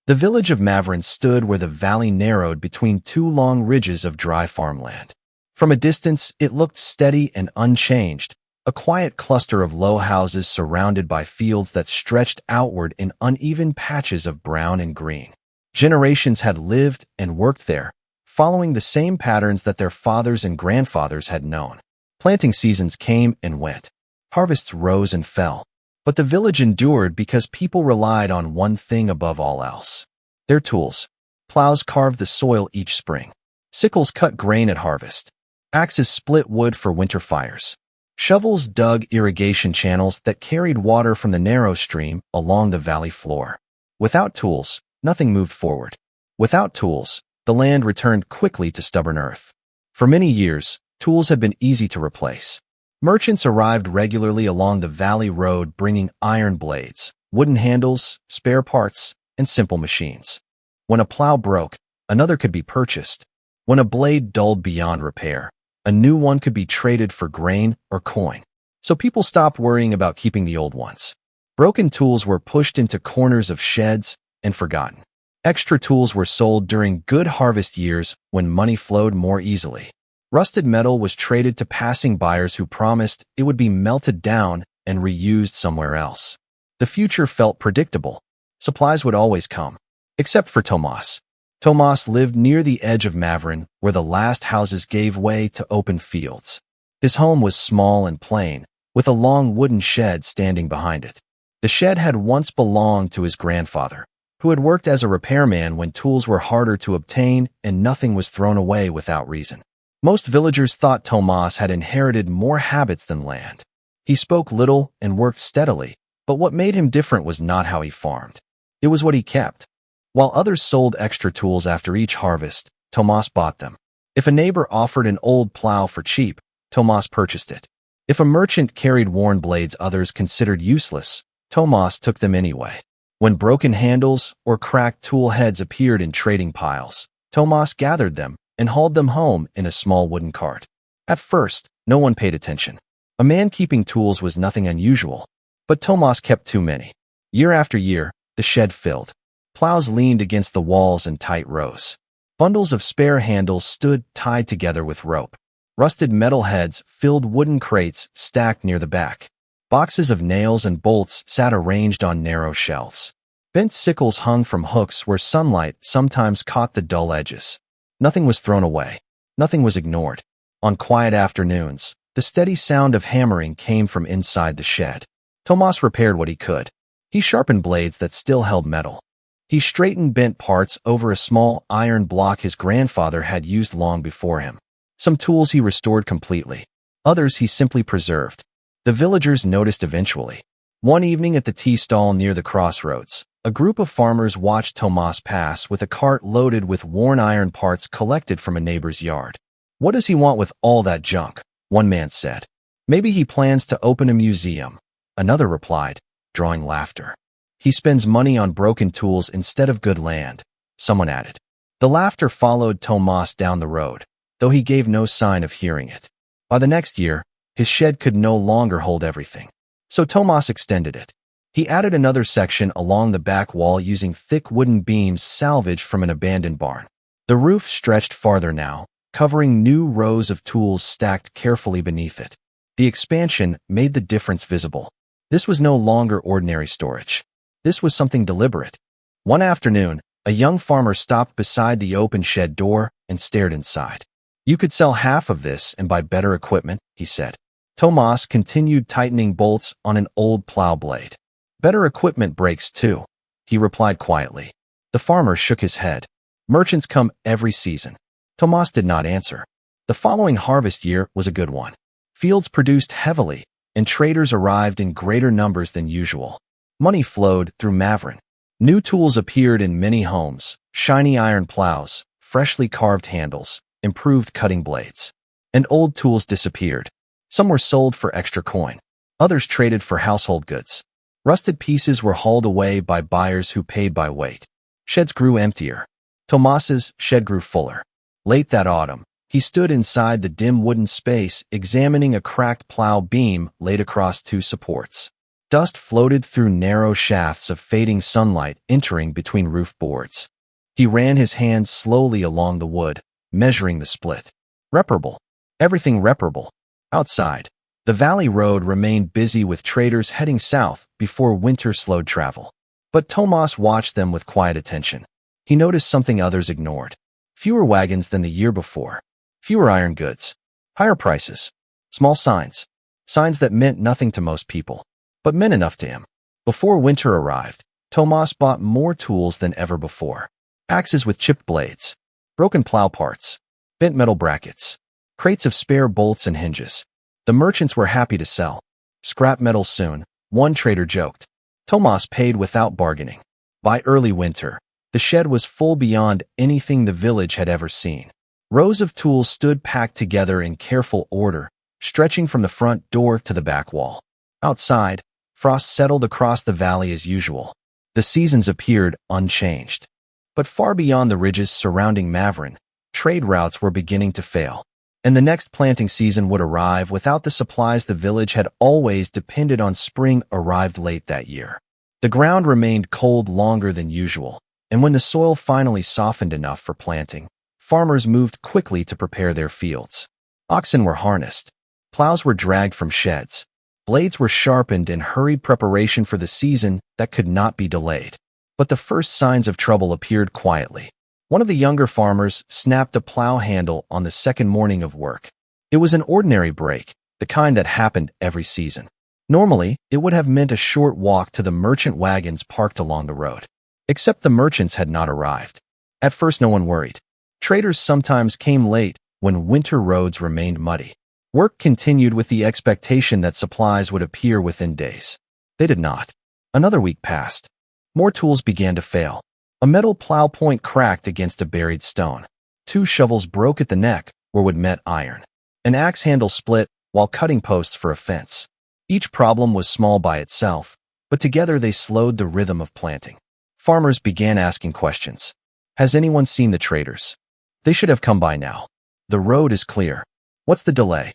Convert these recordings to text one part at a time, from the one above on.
The village of Mavrin stood where the valley narrowed between two long ridges of dry farmland. From a distance, it looked steady and unchanged, a quiet cluster of low houses surrounded by fields that stretched outward in uneven patches of brown and green. Generations had lived and worked there, following the same patterns that their fathers and grandfathers had known. Planting seasons came and went. Harvests rose and fell. But the village endured because people relied on one thing above all else: their tools. Plows carved the soil each spring. Sickles cut grain at harvest. Axes split wood for winter fires. Shovels dug irrigation channels that carried water from the narrow stream along the valley floor. Without tools, nothing moved forward. Without tools, the land returned quickly to stubborn earth. For many years, tools had been easy to replace. Merchants arrived regularly along the valley road bringing iron blades, wooden handles, spare parts, and simple machines. When a plow broke, another could be purchased. When a blade dulled beyond repair, a new one could be traded for grain or coin. So people stopped worrying about keeping the old ones. Broken tools were pushed into corners of sheds and forgotten. Extra tools were sold during good harvest years when money flowed more easily. Rusted metal was traded to passing buyers who promised it would be melted down and reused somewhere else. The future felt predictable. Supplies would always come. Except for Tomas. Tomas lived near the edge of Mavrin, where the last houses gave way to open fields. His home was small and plain, with a long wooden shed standing behind it. The shed had once belonged to his grandfather, who had worked as a repairman when tools were harder to obtain and nothing was thrown away without reason. Most villagers thought Tomas had inherited more habits than land. He spoke little and worked steadily, but what made him different was not how he farmed. It was what he kept. While others sold extra tools after each harvest, Tomas bought them. If a neighbor offered an old plow for cheap, Tomas purchased it. If a merchant carried worn blades others considered useless, Tomas took them anyway. When broken handles or cracked tool heads appeared in trading piles, Tomas gathered them and hauled them home in a small wooden cart. At first, no one paid attention. A man keeping tools was nothing unusual, but Tomas kept too many. Year after year, the shed filled. Plows leaned against the walls in tight rows. Bundles of spare handles stood tied together with rope. Rusted metal heads filled wooden crates stacked near the back. Boxes of nails and bolts sat arranged on narrow shelves. Bent sickles hung from hooks where sunlight sometimes caught the dull edges. Nothing was thrown away. Nothing was ignored. On quiet afternoons, the steady sound of hammering came from inside the shed. Tomas repaired what he could. He sharpened blades that still held metal. He straightened bent parts over a small iron block his grandfather had used long before him. Some tools he restored completely. Others he simply preserved. The villagers noticed eventually. One evening at the tea stall near the crossroads, a group of farmers watched Tomas pass with a cart loaded with worn iron parts collected from a neighbor's yard. "What does he want with all that junk?" one man said. "Maybe he plans to open a museum," another replied, drawing laughter. "He spends money on broken tools instead of good land," someone added. The laughter followed Tomas down the road, though he gave no sign of hearing it. By the next year, his shed could no longer hold everything. So Tomas extended it. He added another section along the back wall using thick wooden beams salvaged from an abandoned barn. The roof stretched farther now, covering new rows of tools stacked carefully beneath it. The expansion made the difference visible. This was no longer ordinary storage. This was something deliberate. One afternoon, a young farmer stopped beside the open shed door and stared inside. "You could sell half of this and buy better equipment," he said. Tomas continued tightening bolts on an old plow blade. "Better equipment breaks too," he replied quietly. The farmer shook his head. "Merchants come every season." Tomas did not answer. The following harvest year was a good one. Fields produced heavily, and traders arrived in greater numbers than usual. Money flowed through Mavrin. New tools appeared in many homes: shiny iron plows, freshly carved handles, improved cutting blades. And old tools disappeared. Some were sold for extra coin. Others traded for household goods. Rusted pieces were hauled away by buyers who paid by weight. Sheds grew emptier. Tomas's shed grew fuller. Late that autumn, he stood inside the dim wooden space examining a cracked plow beam laid across two supports. Dust floated through narrow shafts of fading sunlight entering between roof boards. He ran his hands slowly along the wood, measuring the split. Reparable. Everything reparable. Outside, the valley road remained busy with traders heading south before winter slowed travel. But Tomas watched them with quiet attention. He noticed something others ignored. Fewer wagons than the year before. Fewer iron goods. Higher prices. Small signs. Signs that meant nothing to most people, but meant enough to him. Before winter arrived, Tomas bought more tools than ever before. Axes with chipped blades. Broken plow parts. Bent metal brackets. Crates of spare bolts and hinges. The merchants were happy to sell. Scrap metal soon, one trader joked. Tomas paid without bargaining. By early winter, the shed was full beyond anything the village had ever seen. Rows of tools stood packed together in careful order, stretching from the front door to the back wall. Outside, frost settled across the valley as usual. The seasons appeared unchanged. But far beyond the ridges surrounding Mavrin, trade routes were beginning to fail. And the next planting season would arrive without the supplies the village had always depended on. Spring arrived late that year. The ground remained cold longer than usual, and when the soil finally softened enough for planting, farmers moved quickly to prepare their fields. Oxen were harnessed. Plows were dragged from sheds. Blades were sharpened in hurried preparation for the season that could not be delayed. But the first signs of trouble appeared quietly. One of the younger farmers snapped a plow handle on the second morning of work. It was an ordinary break, the kind that happened every season. Normally, it would have meant a short walk to the merchant wagons parked along the road. Except the merchants had not arrived. At first no one worried. Traders sometimes came late when winter roads remained muddy. Work continued with the expectation that supplies would appear within days. They did not. Another week passed. More tools began to fail. A metal plow point cracked against a buried stone. 2 shovels broke at the neck where wood met iron. An axe handle split while cutting posts for a fence. Each problem was small by itself, but together they slowed the rhythm of planting. Farmers began asking questions. Has anyone seen the traders? They should have come by now. The road is clear. What's the delay?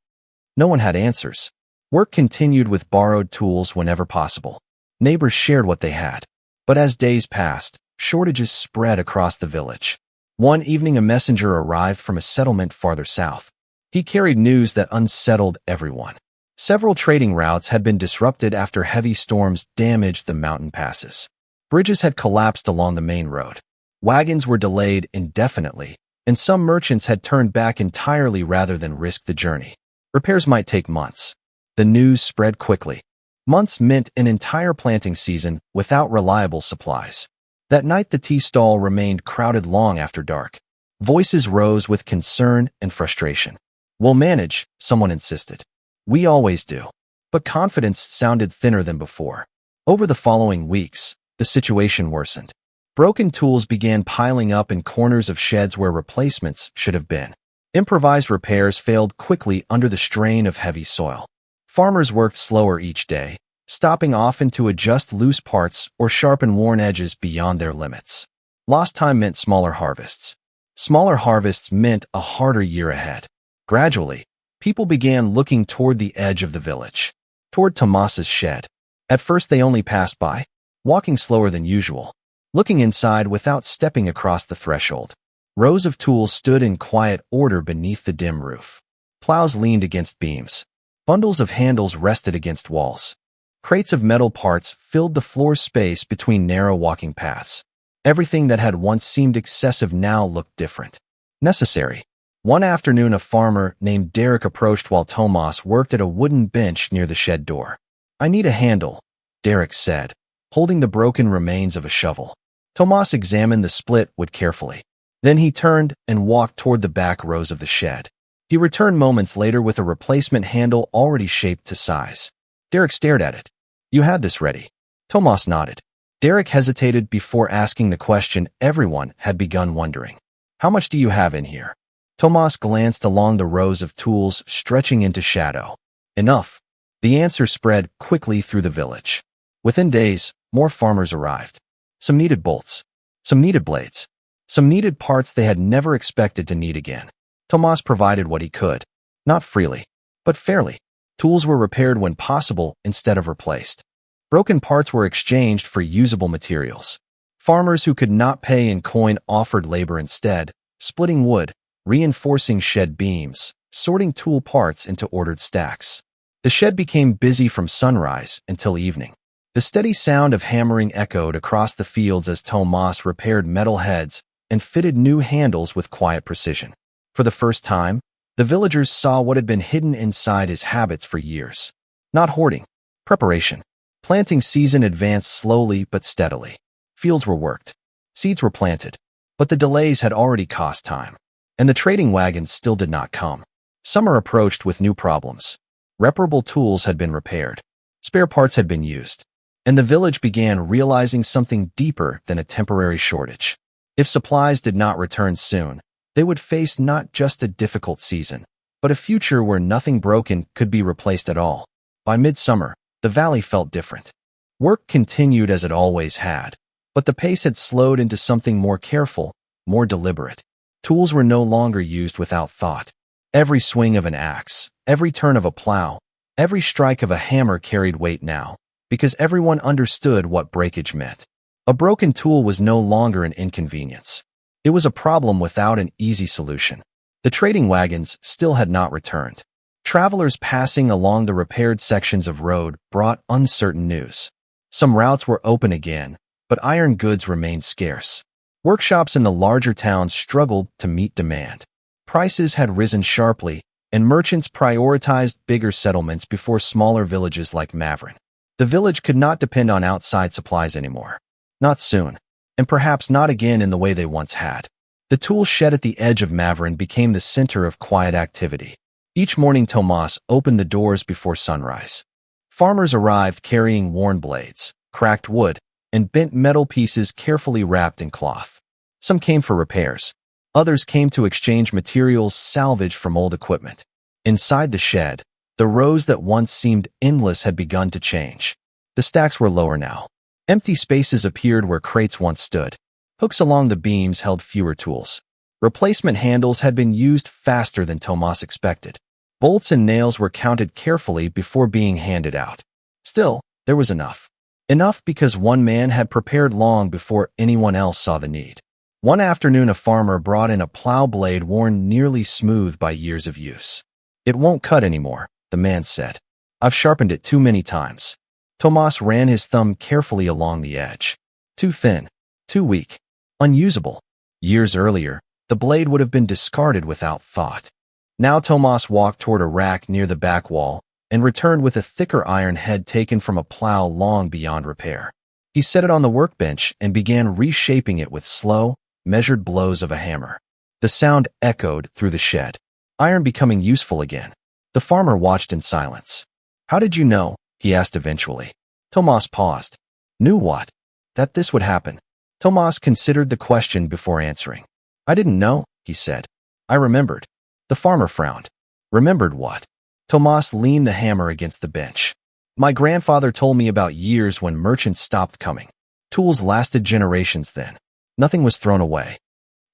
No one had answers. Work continued with borrowed tools whenever possible. Neighbors shared what they had. But as days passed, shortages spread across the village. One evening a messenger arrived from a settlement farther south. He carried news that unsettled everyone. Several trading routes had been disrupted after heavy storms damaged the mountain passes. Bridges had collapsed along the main road. Wagons were delayed indefinitely, and some merchants had turned back entirely rather than risk the journey. Repairs might take months. The news spread quickly. Months meant an entire planting season without reliable supplies. That night the tea stall remained crowded long after dark. Voices rose with concern and frustration. We'll manage, someone insisted. We always do. But confidence sounded thinner than before. Over the following weeks, the situation worsened. Broken tools began piling up in corners of sheds where replacements should have been. Improvised repairs failed quickly under the strain of heavy soil. Farmers worked slower each day, stopping often to adjust loose parts or sharpen worn edges beyond their limits. Lost time meant smaller harvests. Smaller harvests meant a harder year ahead. Gradually, people began looking toward the edge of the village, toward Tomas's shed. At first they only passed by, walking slower than usual, looking inside without stepping across the threshold. Rows of tools stood in quiet order beneath the dim roof. Plows leaned against beams. Bundles of handles rested against walls. Crates of metal parts filled the floor space between narrow walking paths. Everything that had once seemed excessive now looked different. Necessary. One afternoon a farmer named Derek approached while Tomas worked at a wooden bench near the shed door. I need a handle, Derek said, holding the broken remains of a shovel. Tomas examined the split wood carefully. Then he turned and walked toward the back rows of the shed. He returned moments later with a replacement handle already shaped to size. Derek stared at it. You had this ready. Tomas nodded. Derek hesitated before asking the question everyone had begun wondering. How much do you have in here? Tomas glanced along the rows of tools stretching into shadow. Enough. The answer spread quickly through the village. Within days, more farmers arrived. Some needed bolts. Some needed blades. Some needed parts they had never expected to need again. Tomas provided what he could. Not freely, but fairly. Tools were repaired when possible instead of replaced. Broken parts were exchanged for usable materials. Farmers who could not pay in coin offered labor instead, splitting wood, reinforcing shed beams, sorting tool parts into ordered stacks. The shed became busy from sunrise until evening. The steady sound of hammering echoed across the fields as Tomas repaired metal heads and fitted new handles with quiet precision. For the first time, the villagers saw what had been hidden inside his habits for years. Not hoarding. Preparation. Planting season advanced slowly but steadily. Fields were worked. Seeds were planted. But the delays had already cost time. And the trading wagons still did not come. Summer approached with new problems. Reparable tools had been repaired. Spare parts had been used. And the village began realizing something deeper than a temporary shortage. If supplies did not return soon, they would face not just a difficult season, but a future where nothing broken could be replaced at all. By midsummer, the valley felt different. Work continued as it always had, but the pace had slowed into something more careful, more deliberate. Tools were no longer used without thought. Every swing of an axe, every turn of a plow, every strike of a hammer carried weight now, because everyone understood what breakage meant. A broken tool was no longer an inconvenience. It was a problem without an easy solution. The trading wagons still had not returned. Travelers passing along the repaired sections of road brought uncertain news. Some routes were open again, but iron goods remained scarce. Workshops in the larger towns struggled to meet demand. Prices had risen sharply, and merchants prioritized bigger settlements before smaller villages like Mavrin. The village could not depend on outside supplies anymore. Not soon, and perhaps not again in the way they once had. The tool shed at the edge of Mavrin became the center of quiet activity. Each morning Tomas opened the doors before sunrise. Farmers arrived carrying worn blades, cracked wood, and bent metal pieces carefully wrapped in cloth. Some came for repairs. Others came to exchange materials salvaged from old equipment. Inside the shed, the rows that once seemed endless had begun to change. The stacks were lower now. Empty spaces appeared where crates once stood. Hooks along the beams held fewer tools. Replacement handles had been used faster than Tomas expected. Bolts and nails were counted carefully before being handed out. Still, there was enough. Enough because one man had prepared long before anyone else saw the need. One afternoon, a farmer brought in a plow blade worn nearly smooth by years of use. "It won't cut anymore," the man said. "I've sharpened it too many times." Tomas ran his thumb carefully along the edge. Too thin, too weak, unusable. Years earlier, the blade would have been discarded without thought. Now Tomas walked toward a rack near the back wall and returned with a thicker iron head taken from a plow long beyond repair. He set it on the workbench and began reshaping it with slow, measured blows of a hammer. The sound echoed through the shed, iron becoming useful again. The farmer watched in silence. "How did you know?" he asked eventually. Tomas paused. Knew what? That this would happen. Tomas considered the question before answering. "I didn't know," he said. "I remembered." The farmer frowned. "Remembered what?" Tomas leaned the hammer against the bench. "My grandfather told me about years when merchants stopped coming. Tools lasted generations then. Nothing was thrown away."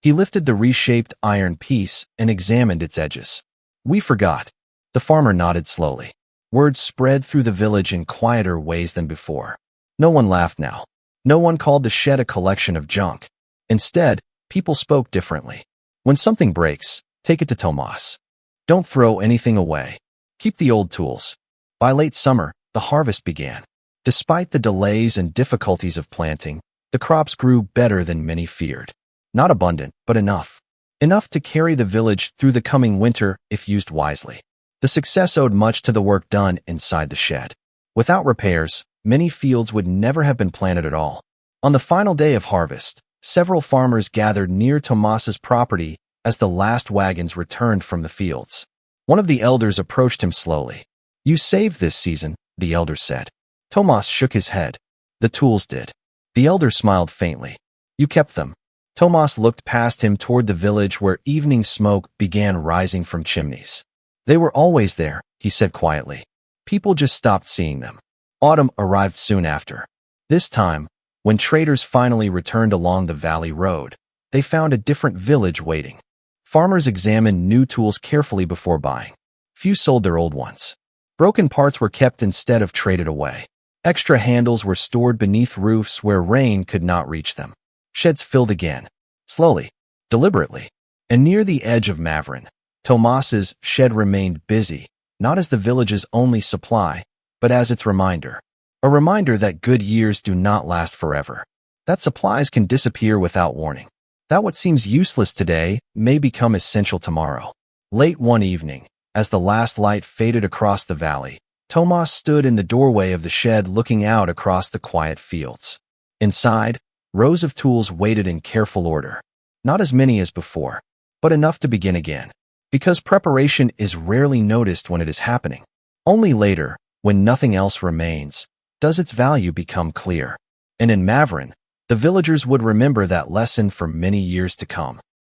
He lifted the reshaped iron piece and examined its edges. "We forgot." The farmer nodded slowly. Words spread through the village in quieter ways than before. No one laughed now. No one called the shed a collection of junk. Instead, people spoke differently. When something breaks, take it to Tomas. Don't throw anything away. Keep the old tools. By late summer, the harvest began. Despite the delays and difficulties of planting, the crops grew better than many feared. Not abundant, but enough. Enough to carry the village through the coming winter if used wisely. The success owed much to the work done inside the shed. Without repairs, many fields would never have been planted at all. On the final day of harvest, several farmers gathered near Tomas's property as the last wagons returned from the fields. One of the elders approached him slowly. "You saved this season," the elder said. Tomas shook his head. "The tools did." The elder smiled faintly. "You kept them." Tomas looked past him toward the village where evening smoke began rising from chimneys. "They were always there," he said quietly. "People just stopped seeing them." Autumn arrived soon after. This time, when traders finally returned along the valley road, they found a different village waiting. Farmers examined new tools carefully before buying. Few sold their old ones. Broken parts were kept instead of traded away. Extra handles were stored beneath roofs where rain could not reach them. Sheds filled again, slowly, deliberately. And near the edge of Mavrin, Tomas's shed remained busy, not as the village's only supply, but as its reminder. A reminder that good years do not last forever. That supplies can disappear without warning. That what seems useless today may become essential tomorrow. Late one evening, as the last light faded across the valley, Tomas stood in the doorway of the shed looking out across the quiet fields. Inside, rows of tools waited in careful order. Not as many as before, but enough to begin again. Because preparation is rarely noticed when it is happening. Only later, when nothing else remains, does its value become clear. And in Mavrin, the villagers would remember that lesson for many years to come.